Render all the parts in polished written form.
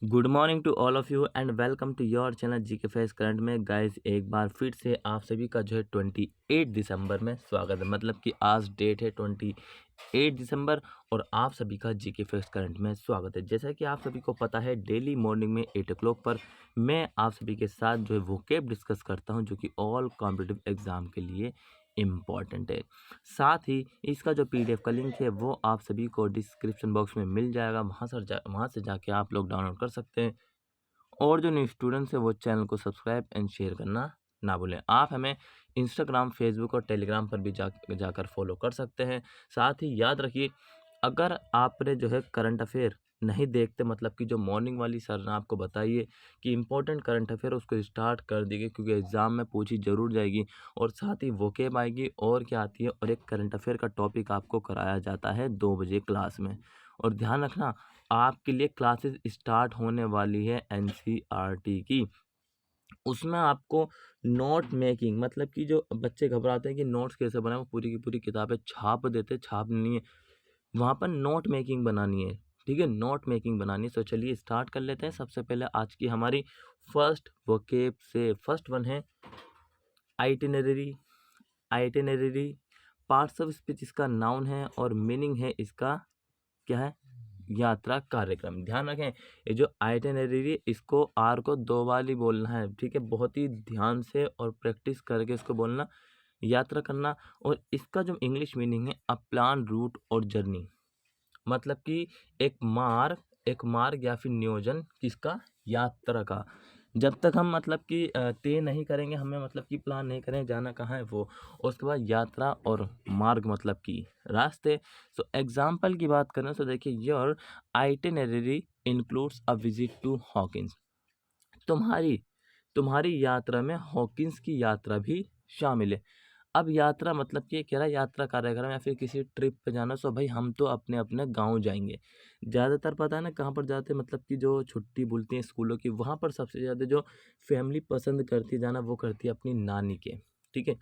Good morning to all of you and welcome to your channel GK face current में guys. एक बार फिर से आप सभी का जो है 28 दिसंबर में स्वागत है। मतलब कि आज डेट है 28 दिसंबर और आप सभी का जीके फेस करंट में स्वागत है। जैसा कि आप सभी को पता है, डेली मॉर्निंग में 8 o'clock पर मैं आप सभी के साथ जो है वोकैब डिस्कस करता हूं, जो कि ऑल कॉम्पिटिटिव एग्ज़ाम के लिए इम्पॉर्टेंट है। साथ ही इसका जो पीडीएफ का लिंक है वो आप सभी को डिस्क्रिप्शन बॉक्स में मिल जाएगा। वहाँ से जाके आप लोग डाउनलोड कर सकते हैं। और जो न्यू स्टूडेंट्स हैं वो चैनल को सब्सक्राइब एंड शेयर करना ना भूलें। आप हमें इंस्टाग्राम, फेसबुक और टेलीग्राम पर भी जाकर फॉलो कर सकते हैं। साथ ही याद रखिए, अगर आपने जो है करंट अफेयर नहीं देखते, मतलब कि जो मॉर्निंग वाली सर ने आपको बताइए कि इम्पोर्टेंट करंट अफेयर, उसको स्टार्ट कर दीजिए क्योंकि एग्ज़ाम में पूछी ज़रूर जाएगी। और साथ ही वोकेब आएगी और क्या आती है, और एक करंट अफेयर का टॉपिक आपको कराया जाता है 2 बजे क्लास में। और ध्यान रखना, आपके लिए क्लासेस स्टार्ट होने वाली है एनसीईआरटी की। उसमें आपको नोट मेकिंग, मतलब कि जो बच्चे घबराते हैं कि नोट्स कैसे बनाएं, वो पूरी की पूरी किताबें छाप देते, छापनी नहीं है, वहाँ पर नोट मेकिंग बनानी है। ठीक है, नोट मेकिंग बनानी है। तो चलिए स्टार्ट कर लेते हैं। सबसे पहले आज की हमारी फर्स्ट वोकेब से फर्स्ट वन है itinerary. Itinerary parts of speech इसका नाउन है और मीनिंग है इसका क्या है, यात्रा कार्यक्रम। ध्यान रखें, ये जो आइटिनरी, इसको आर को 2 बार ही बोलना है। ठीक है, बहुत ही ध्यान से और प्रैक्टिस करके इसको बोलना, यात्रा करना। और इसका जो इंग्लिश मीनिंग है, अ प्लान, रूट और जर्नी। मतलब कि एक मार्ग या फिर नियोजन किसका, यात्रा का। जब तक हम मतलब कि तय नहीं करेंगे, हमें मतलब कि प्लान नहीं करें जाना कहाँ है वो, और उसके बाद यात्रा और मार्ग मतलब कि रास्ते। सो एग्जाम्पल की बात करें तो देखिए, your itinerary includes a visit to Hawkins. तुम्हारी तुम्हारी यात्रा में हॉकिंस की यात्रा भी शामिल है। अब यात्रा मतलब कि कह रहा है यात्रा कार्यक्रम या फिर किसी ट्रिप पे जाना। सो भाई हम तो अपने अपने गांव जाएंगे। ज़्यादातर पता है ना कहाँ पर जाते हैं, मतलब कि जो छुट्टी बोलती हैं स्कूलों की, वहाँ पर सबसे ज़्यादा जो फैमिली पसंद करती है जाना, वो करती है अपनी नानी के। ठीक है,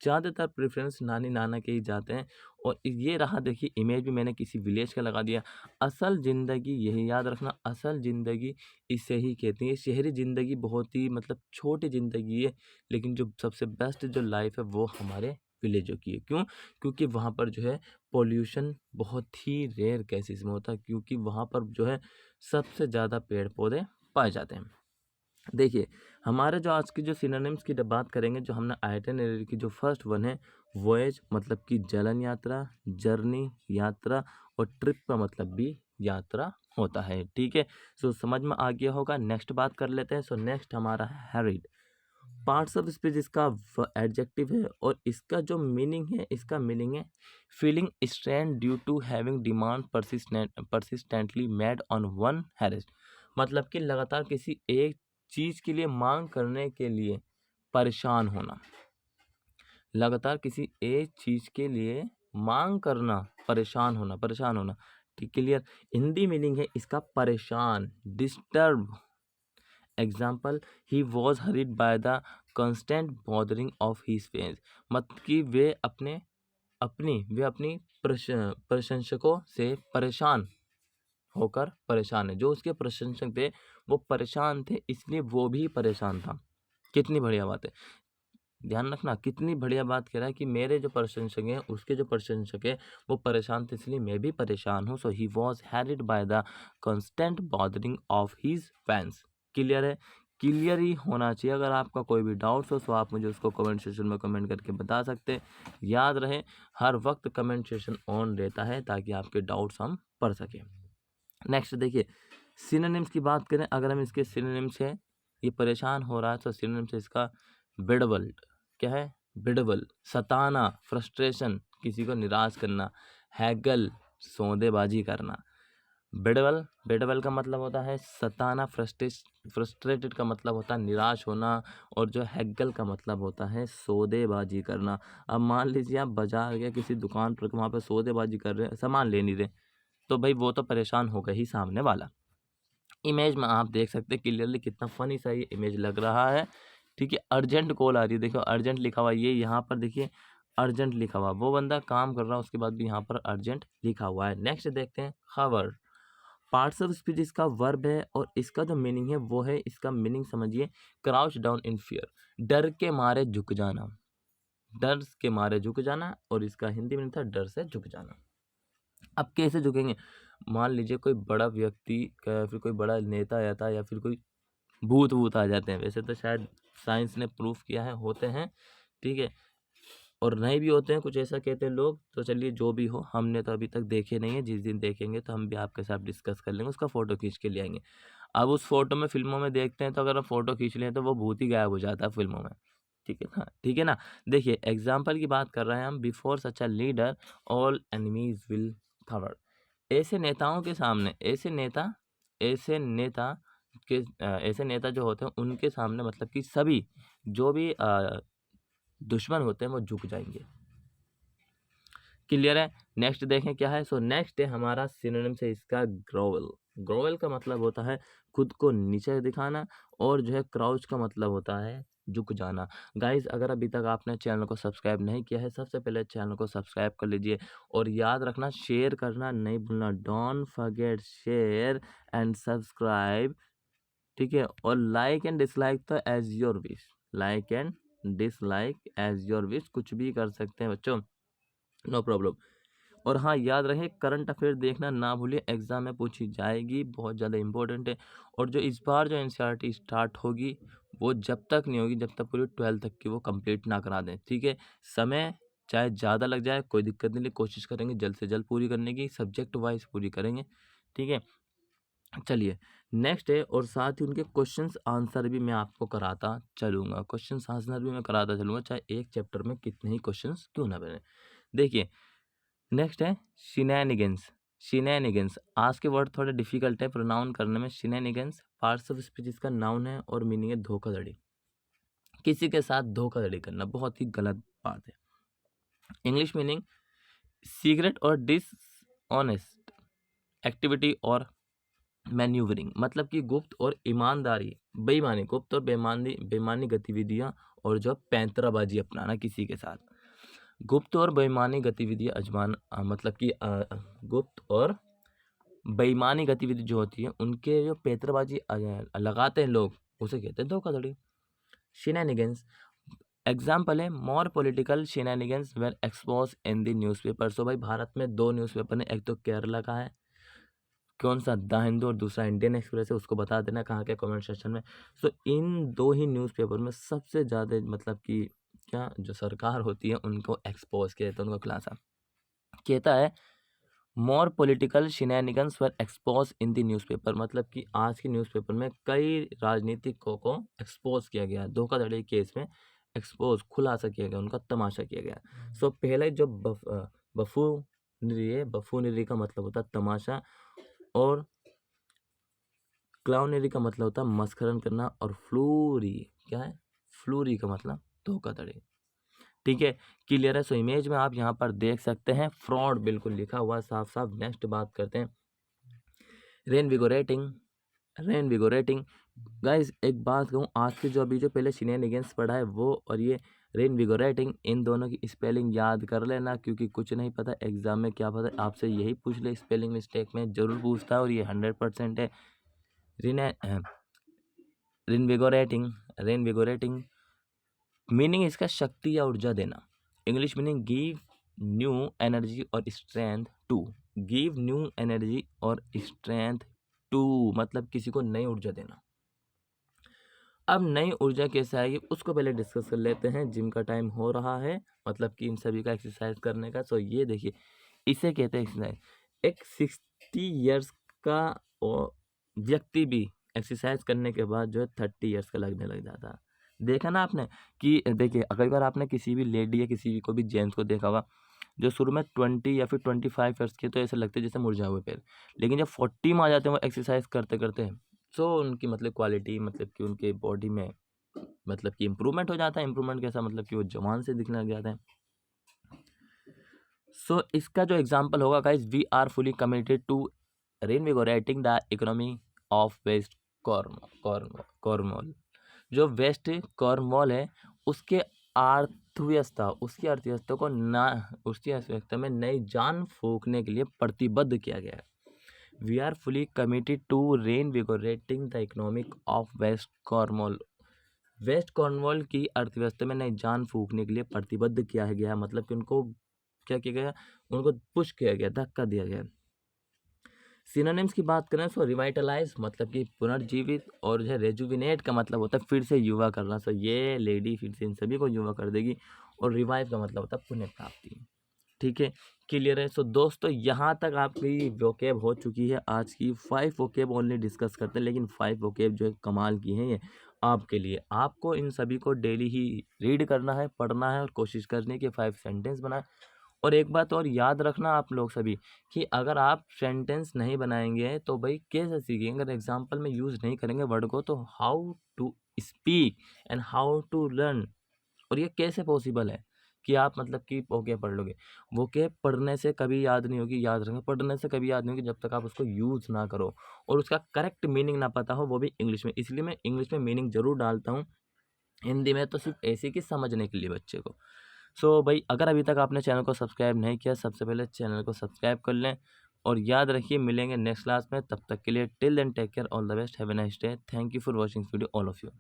ज़्यादातर प्रेफरेंस नानी नाना के ही जाते हैं। और ये रहा, देखिए इमेज भी मैंने किसी विलेज का लगा दिया। असल ज़िंदगी, यही याद रखना, असल ज़िंदगी इसे ही कहती है। शहरी ज़िंदगी बहुत ही मतलब छोटी ज़िंदगी है, लेकिन जो सबसे बेस्ट जो लाइफ है वो हमारे विलेजों की है। क्यों? क्योंकि वहाँ पर जो है पॉल्यूशन बहुत ही रेयर केसेस में होता है, क्योंकि वहाँ पर जो है सबसे ज़्यादा पेड़ पौधे पाए जाते हैं। देखिए, हमारे जो आज की जो सिनोनिम्स की जब बात करेंगे, जो हमने आइटिनरी की जो फर्स्ट वन है, वॉयज मतलब कि जलन यात्रा, जर्नी यात्रा, और ट्रिप का मतलब भी यात्रा होता है। ठीक है, सो समझ में आ गया होगा। नेक्स्ट बात कर लेते हैं। सो नेक्स्ट हमारा है हैरिड। पार्ट्स ऑफ स्पीच इसका एडजेक्टिव है, और इसका जो मीनिंग है, इसका मीनिंग है feeling strain due to having demand persistently made on one harassed. मतलब कि लगातार किसी एक चीज़ के लिए मांग करने के लिए परेशान होना। लगातार किसी एक चीज़ के लिए मांग करना, परेशान होना। ठीक, क्लियर। हिंदी मीनिंग है इसका परेशान, disturb. Example, he was harried by the constant bothering of his face. मतलब कि वे अपनी प्रशंसकों से परेशान है। जो उसके प्रशंसक थे वो परेशान थे, इसलिए वो भी परेशान था। कितनी बढ़िया बात है। ध्यान रखना, कितनी बढ़िया बात कह रहा है कि मेरे जो प्रशंसक हैं, उसके जो प्रशंसक हैं वो परेशान थे, इसलिए मैं भी परेशान हूँ। So he was harried by the constant bothering of his fans. Clear है, क्लियर ही होना चाहिए। अगर आपका कोई भी डाउट्स हो तो आप मुझे उसको कमेंट सेक्शन में कमेंट करके बता सकते हैं। याद रहे, हर वक्त कमेंट सेक्शन ऑन रहता है ताकि आपके डाउट्स हम पढ़ सकें। नेक्स्ट देखिए, सिनोनिम्स की बात करें। अगर हम इसके सिनोनिम्स है, ये परेशान हो रहा है, तो सिनोनिम्स है इसका बिडबल। क्या है? बिडबल, सताना, फ्रस्ट्रेशन, किसी को निराश करना। हैगल, सौदेबाजी करना। बिडबल का मतलब होता है सताना, फ्रस्ट्रेटेड का मतलब होता है निराश होना, और जो हैगल का मतलब होता है सौदेबाजी करना। अब मान लीजिए आप बाजार या किसी दुकान पर, वहाँ पर सौदेबाजी कर रहे हैं, सामान ले नहीं रहे, तो भाई वो तो परेशान होगा ही सामने वाला। इमेज में आप देख सकते हैं क्लियरली, कितना फनी सा ये इमेज लग रहा है। ठीक है, अर्जेंट कॉल आ रही है, देखो अर्जेंट लिखा हुआ है, ये यहाँ पर देखिए अर्जेंट लिखा हुआ, वो बंदा काम कर रहा है, उसके बाद भी यहाँ पर अर्जेंट लिखा हुआ है। नेक्स्ट देखते हैं खबर। पार्ट्स ऑफ स्पीच इसका वर्ब है और इसका जो मीनिंग है वो है, इसका मीनिंग समझिए, क्राउच डाउन इन फियर, डर के मारे झुक जाना, डर के मारे झुक जाना, और इसका हिंदी में था डर से झुक जाना। अब कैसे झुकेंगे? मान लीजिए कोई बड़ा व्यक्ति या फिर कोई बड़ा नेता आता है या फिर कोई भूत वूत आ जाते हैं, वैसे तो शायद साइंस ने प्रूफ किया है होते हैं, ठीक है, और नहीं भी होते हैं, कुछ ऐसा कहते हैं लोग। तो चलिए जो भी हो, हमने तो अभी तक देखे नहीं है, जिस दिन देखेंगे तो हम भी आपके साथ डिस्कस कर लेंगे, उसका फ़ोटो खींच के ले आएंगे। अब उस फोटो में, फिल्मों में देखते हैं तो अगर हम फ़ोटो खींच लें तो वो भूत ही गायब हो जाता है फिल्मों में, ठीक है ना, ठीक है ना। देखिए एग्जाम्पल की बात कर रहे हैं हम, before such a leader all enemies will cover, ऐसे नेताओं के सामने, ऐसे नेता जो होते हैं उनके सामने, मतलब कि सभी जो भी दुश्मन होते हैं वो झुक जाएंगे। क्लियर है? नेक्स्ट देखें क्या है। सो नेक्स्ट है हमारा सिनोनिम से इसका ग्रोवल। ग्रोवल का मतलब होता है खुद को नीचे दिखाना, और जो है क्राउच का मतलब होता है झुक जाना। गाइस अगर अभी तक आपने चैनल को सब्सक्राइब नहीं किया है, सबसे पहले चैनल को सब्सक्राइब कर लीजिए, और याद रखना शेयर करना नहीं भूलना, don't forget share and subscribe, ठीक है, और लाइक एंड डिसलाइक तो as your wish, like and dislike as your wish, कुछ भी कर सकते हैं बच्चों, नो प्रॉब्लम। और हाँ याद रहे, करंट अफेयर देखना ना भूलिए, एग्जाम में पूछी जाएगी, बहुत ज़्यादा इंपॉर्टेंट है। और जो इस बार जो एनसीईआरटी स्टार्ट होगी वो जब तक नहीं होगी जब तक पूरी 12th तक की वो कंप्लीट ना करा दें, ठीक है। समय चाहे ज़्यादा लग जाए कोई दिक्कत नहीं, कोशिश करेंगे जल्द से जल्द पूरी करने की, सब्जेक्ट वाइज पूरी करेंगे, ठीक है। चलिए नेक्स्ट है, और साथ ही उनके क्वेश्चंस आंसर भी मैं आपको कराता चलूँगा, क्वेश्चंस आंसर भी मैं कराता चलूँगा, चाहे एक चैप्टर में कितने ही क्वेश्चंस क्यों ना बने। देखिए नेक्स्ट है शिनैनिगन्स। शिनैनिगन्स आज के वर्ड थोड़े डिफिकल्ट है प्रोनाउन करने में। शिनैनिगन्स पार्ट्स ऑफ स्पीच इसका नाउन है और मीनिंग है धोखाधड़ी, किसी के साथ धोखाधड़ी करना, बहुत ही गलत बात है। इंग्लिश मीनिंग सीक्रेट और डिसऑनेस्ट एक्टिविटी और मैन्यूवरिंग, मतलब कि गुप्त और ईमानदारी, बेईमानी, गुप्त और बेईमानी गतिविधियां, और जो पैंतराबाजी अपनाना किसी के साथ। गुप्त और बेईमानी गतिविधियां मतलब कि गुप्त और बेईमानी गतिविधि जो होती है उनके जो पैंतराबाजी लगाते हैं लोग, उसे कहते हैं धोखाधड़ी, शिनैनिगन्स। एग्जाम्पल है more political shenanigans were expose in the newspaper. सो भाई भारत में 2 न्यूज़पेपर है, एक तो केरला का है, कौन सा, द हिंदू, और दूसरा इंडियन एक्सप्रेस है, उसको बता देना कहाँ के कमेंट सेक्शन में। सो इन 2 ही न्यूज़पेपर में सबसे ज़्यादा मतलब कि क्या जो सरकार होती है उनको एक्सपोज किया जाता है, उनको खुलासा कहता है। More political shenanigans were expose in the newspaper, मतलब कि आज के न्यूज़पेपर में कई राजनीतिकों को एक्सपोज किया गया, धोखाधड़ी केस में एक्सपोज, खुलासा किया गया, उनका तमाशा किया गया। सो पहले जो बफूनरी है, बफूनरी का मतलब होता है तमाशा, और क्लाउनरी का मतलब होता है मस्खरन करना, और फ्लूरी क्या है, फ्लूरी का मतलब धोखाधड़ी, ठीक है। क्लियर है? सो इमेज में आप यहाँ पर देख सकते हैं फ्रॉड बिल्कुल लिखा हुआ साफ साफ। नेक्स्ट बात करते हैं रेनविगोरेटिंग। रेनविगोरेटिंग गाइस एक बात कहूँ, आज के जो अभी जो पहले शिनैनिगन्स पढ़ा है वो और ये रेनविगोरेटिंग, इन दोनों की स्पेलिंग याद कर लेना, क्योंकि कुछ नहीं पता एग्जाम में क्या पता आपसे यही पूछ ले, स्पेलिंग मिस्टेक में जरूर पूछता है, और ये 100% है। रेनविगोरेटिंग, रेनविगोरेटिंग मीनिंग इसका शक्ति या ऊर्जा देना। English meaning give new energy और strength to, give new energy और स्ट्रेंथ टू, मतलब किसी को नई ऊर्जा देना। अब नई ऊर्जा कैसे आएगी उसको पहले डिस्कस कर लेते हैं। जिम का टाइम हो रहा है, मतलब कि इन सभी का एक्सरसाइज करने का। सो ये देखिए इसे कहते हैं एक्सरसाइज। एक 60 ईयर्स का व्यक्ति भी एक्सरसाइज करने के बाद जो है 30 ईयर्स का लगने लग जाता है। देखा ना आपने कि देखिए अगर बार आपने किसी भी लेडी या किसी को भी जेंट्स को देखा होगा जो शुरू में 20 या फिर 25 ईयर्स के, तो ऐसे लगते जैसे मुरझाए हुए पैर, लेकिन जब 40 में आ जाते हैं वो एक्सरसाइज करते करते, सो उनकी मतलब क्वालिटी, मतलब कि उनके बॉडी में मतलब कि इम्प्रूवमेंट हो जाता है। इम्प्रूवमेंट कैसा, मतलब कि वो जवान से दिखने लग जाते हैं। सो इसका जो एग्जांपल होगा guys, we are fully committed to reinvigorating the economy of West Cornwall. जो वेस्ट कॉर्नवॉल है उसके अर्थव्यवस्था को ना, उसकी अर्थव्यवस्था में नई जान फूंकने के लिए प्रतिबद्ध किया गया है। We are fully committed to reinvigorating the economic of West Cornwall. West Cornwall की अर्थव्यवस्था में नई जान फूंकने के लिए प्रतिबद्ध किया गया, मतलब कि उनको क्या किया गया, उनको पुश किया गया, धक्का दिया गया। सिनोनिम्स की बात करें तो रिवाइटलाइज मतलब कि पुनर्जीवित, और जो है रेजुविनेट का मतलब होता है फिर से युवा करना। सो ये लेडी फिर से इन सभी को युवा कर देगी। और रिवाइव का मतलब होता है पुनः प्राप्ति। ठीक है, क्लियर है। सो दोस्तों यहाँ तक आपकी वोकेब हो चुकी है। आज की 5 वोकेब ओनली डिस्कस करते हैं, लेकिन 5 वोकेब जो है कमाल की हैं ये आपके लिए। आपको इन सभी को डेली ही रीड करना है, पढ़ना है और कोशिश करने की 5 सेंटेंस बनाए। और एक बात और याद रखना आप लोग सभी कि अगर आप सेंटेंस नहीं बनाएंगे तो भाई कैसे सीखेंगे? अगर एग्जाम्पल में यूज़ नहीं करेंगे वर्ड को तो how to speak and how to learn. और ये कैसे पॉसिबल है कि आप मतलब कि ओके पढ़ लोगे? वो के पढ़ने से कभी याद नहीं होगी, याद रखेंगे, पढ़ने से कभी याद नहीं होगी जब तक आप उसको यूज़ ना करो और उसका करेक्ट मीनिंग ना पता हो, वो भी इंग्लिश में। इसलिए मैं इंग्लिश में मीनिंग ज़रूर डालता हूँ, हिंदी में तो सिर्फ ऐसे कि समझने के लिए बच्चे को। सो भाई अगर अभी तक आपने चैनल को सब्सक्राइब नहीं किया, सबसे पहले चैनल को सब्सक्राइब कर लें। और याद रखिए मिलेंगे नेक्स्ट क्लास में, तब तक के लिए till then take care, all the best, have a nice day, thank you for watching video all of you.